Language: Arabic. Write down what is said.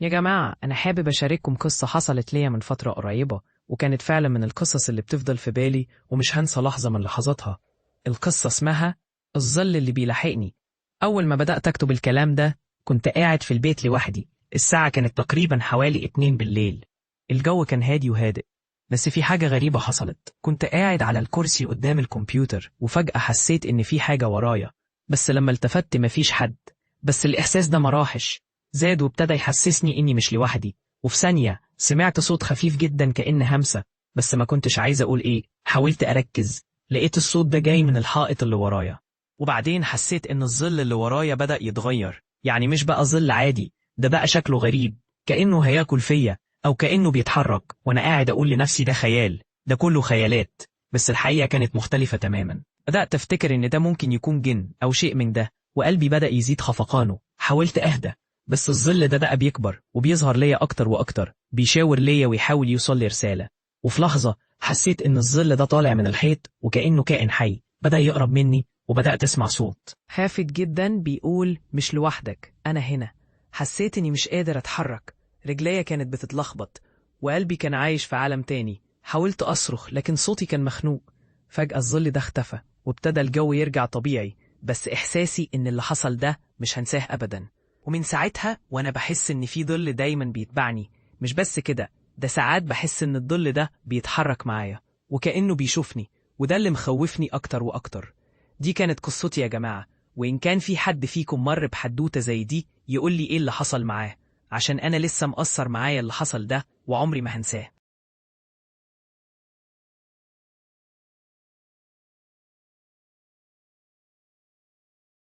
يا جماعة، أنا حابب أشارككم قصة حصلت ليا من فترة قريبة، وكانت فعلا من القصص اللي بتفضل في بالي ومش هنسى لحظة من لحظاتها. القصة اسمها الظل اللي بيلاحقني. أول ما بدأت أكتب الكلام ده كنت قاعد في البيت لوحدي. الساعة كانت تقريبا حوالي 2 بالليل. الجو كان هادي وهادئ، بس في حاجة غريبة حصلت. كنت قاعد على الكرسي قدام الكمبيوتر وفجأة حسيت إن في حاجة ورايا، بس لما التفت مفيش حد. بس الإحساس ده مراحش، زاد وابتدى يحسسني إني مش لوحدي. وفي ثانية سمعت صوت خفيف جدا كأن همسة، بس ما كنتش عايز أقول إيه. حاولت أركز، لقيت الصوت ده جاي من الحائط اللي ورايا. وبعدين حسيت إن الظل اللي ورايا بدأ يتغير، يعني مش بقى ظل عادي، ده بقى شكله غريب، كأنه هياكل فيا أو كأنه بيتحرك. وأنا قاعد أقول لنفسي ده خيال، ده كله خيالات. بس الحقيقة كانت مختلفة تماما. بدأت أفتكر إن ده ممكن يكون جن أو شيء من ده، وقلبي بدأ يزيد خفقانه. حاولت أهدى، بس الظل ده بقى بيكبر وبيظهر ليا أكتر وأكتر، بيشاور ليا ويحاول يوصل لي رسالة. وفي لحظة حسيت إن الظل ده طالع من الحيط وكأنه كائن حي، بدأ يقرب مني وبدأت أسمع صوت خافت جدا بيقول مش لوحدك، أنا هنا. حسيت إني مش قادر أتحرك، رجليا كانت بتتلخبط وقلبي كان عايش في عالم تاني. حاولت أصرخ لكن صوتي كان مخنوق. فجأة الظل ده اختفى وابتدى الجو يرجع طبيعي، بس إحساسي إن اللي حصل ده مش هنساه أبدا. ومن ساعتها وأنا بحس إن في ظل دايما بيتبعني. مش بس كده، ده ساعات بحس إن الظل ده بيتحرك معايا وكأنه بيشوفني، وده اللي مخوفني أكتر وأكتر. دي كانت قصتي يا جماعة، وإن كان في حد فيكم مر بحدوتة زي دي يقول لي إيه اللي حصل معاه، عشان أنا لسه مأثر معايا اللي حصل ده وعمري ما هنساه.